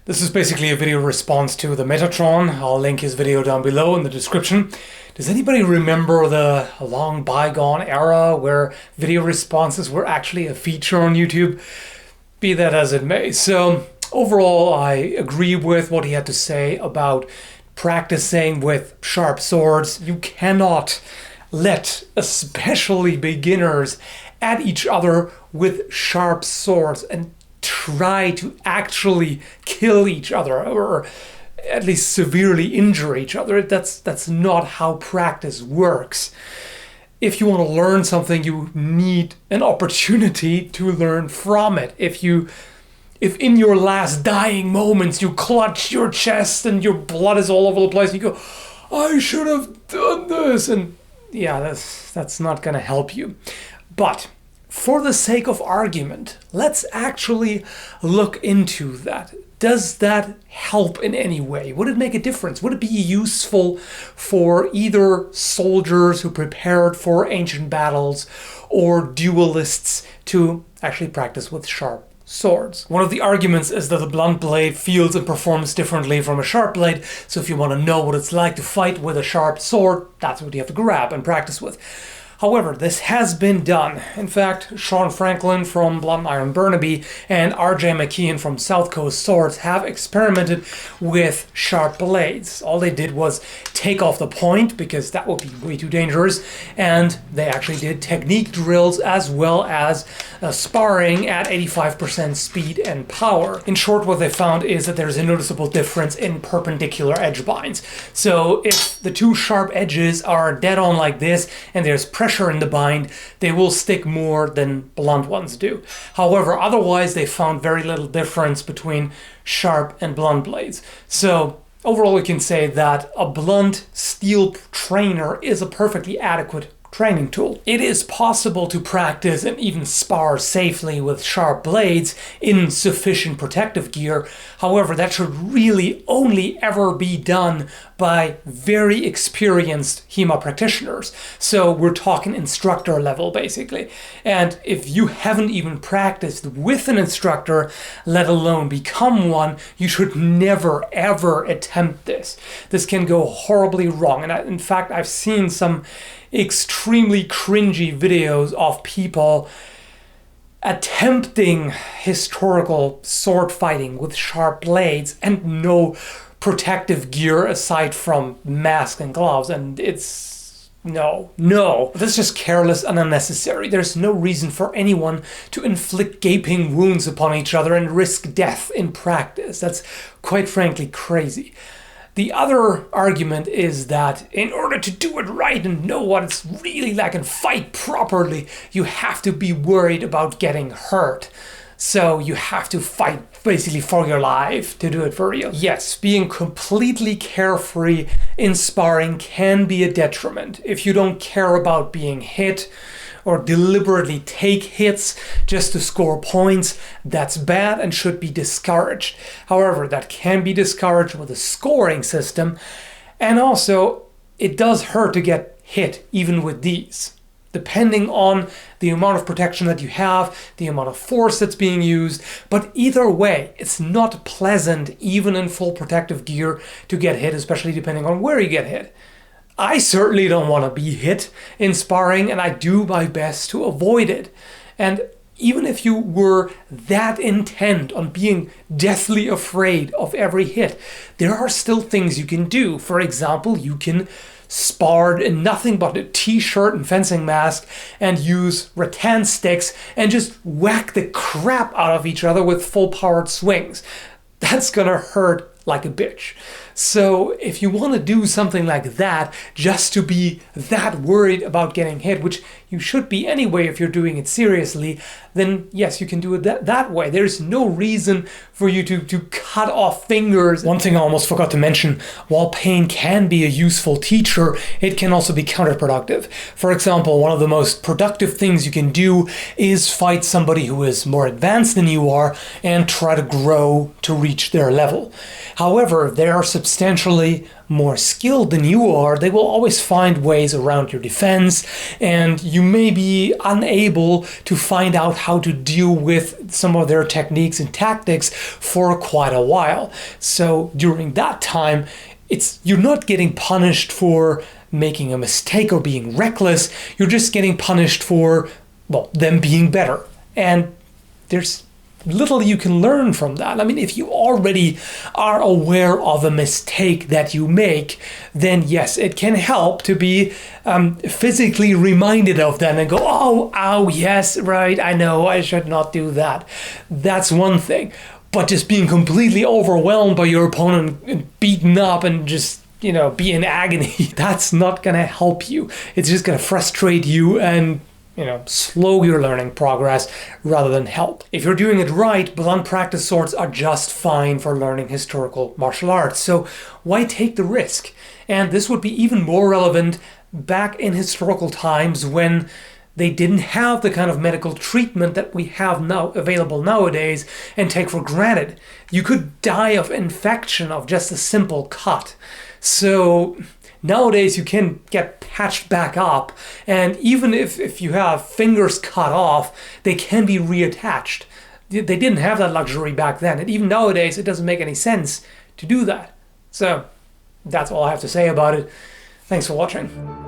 This is basically a video response to the Metatron. I'll link his video down below in the description. Does anybody remember the long bygone era where video responses were actually a feature on YouTube? Be that as it may. So overall, I agree with what he had to say about practicing with sharp swords. You cannot let especially beginners at each other with sharp swords and try to actually kill each other or at least severely injure each other. That's not how practice works. If you want to learn something, you need an opportunity to learn from it. If in your last dying moments you clutch your chest and your blood is all over the place and you go, I should have done this, and yeah, that's not gonna help you. But for the sake of argument, let's actually look into that. Does that help in any way? Would it make a difference? Would it be useful for either soldiers who prepared for ancient battles or duelists to actually practice with sharp swords? One of the arguments is that the blunt blade feels and performs differently from a sharp blade, so if you want to know what it's like to fight with a sharp sword, that's what you have to grab and practice with. However, this has been done. In fact, Sean Franklin from Blunt Iron Burnaby and RJ McKeehan from South Coast Swords have experimented with sharp blades. All they did was take off the point, because that would be way too dangerous, and they actually did technique drills as well as sparring at 85% speed and power. In short, what they found is that there's a noticeable difference in perpendicular edge binds. So if the two sharp edges are dead on like this and there's pressure in the bind, they will stick more than blunt ones do. However, otherwise they found very little difference between sharp and blunt blades. So overall, we can say that a blunt steel trainer is a perfectly adequate training tool. It is possible to practice and even spar safely with sharp blades in sufficient protective gear. However, that should really only ever be done by very experienced HEMA practitioners. So we're talking instructor level basically. And if you haven't even practiced with an instructor, let alone become one, you should never ever attempt this. This can go horribly wrong. And in fact, I've seen some extremely cringy videos of people attempting historical sword fighting with sharp blades and no protective gear aside from mask and gloves, and it's no. That's just careless and unnecessary. There's no reason for anyone to inflict gaping wounds upon each other and risk death in practice. That's quite frankly crazy. The other argument is that in order to do it right and know what it's really like and fight properly, you have to be worried about getting hurt. So you have to fight basically for your life to do it for real. Yes, being completely carefree in sparring can be a detriment. If you don't care about being hit or deliberately take hits just to score points, that's bad and should be discouraged. However, that can be discouraged with a scoring system, and also it does hurt to get hit even with these. Depending on the amount of protection that you have, the amount of force that's being used, but either way, it's not pleasant even in full protective gear to get hit, especially depending on where you get hit. I certainly don't want to be hit in sparring, and I do my best to avoid it. And even if you were that intent on being deathly afraid of every hit, there are still things you can do. For example, you can spar in nothing but a t-shirt and fencing mask and use rattan sticks and just whack the crap out of each other with full-powered swings. That's gonna hurt like a bitch. So if you want to do something like that just to be that worried about getting hit, which you should be anyway if you're doing it seriously, then yes, you can do it that way. There's no reason for you to cut off fingers. One thing I almost forgot to mention, while pain can be a useful teacher, it can also be counterproductive. For example, one of the most productive things you can do is fight somebody who is more advanced than you are and try to grow to reach their level. However, if they are substantially more skilled than you are, they will always find ways around your defense, and you may be unable to find out how to deal with some of their techniques and tactics for quite a while. So during that time, you're not getting punished for making a mistake or being reckless. You're just getting punished for, well, them being better. And there's little you can learn from that. I mean, if you already are aware of a mistake that you make, then yes, it can help to be physically reminded of that and go, oh, yes, right, I know, I should not do that. That's one thing. But just being completely overwhelmed by your opponent and beaten up and just, be in agony, that's not going to help you. It's just going to frustrate you and slow your learning progress rather than help. If you're doing it right, blunt practice swords are just fine for learning historical martial arts. So why take the risk? And this would be even more relevant back in historical times when they didn't have the kind of medical treatment that we have now available nowadays and take for granted. You could die of infection of just a simple cut. So nowadays you can get patched back up, and even if you have fingers cut off, they can be reattached. They didn't have that luxury back then, and even nowadays it doesn't make any sense to do that. So that's all I have to say about it. Thanks for watching.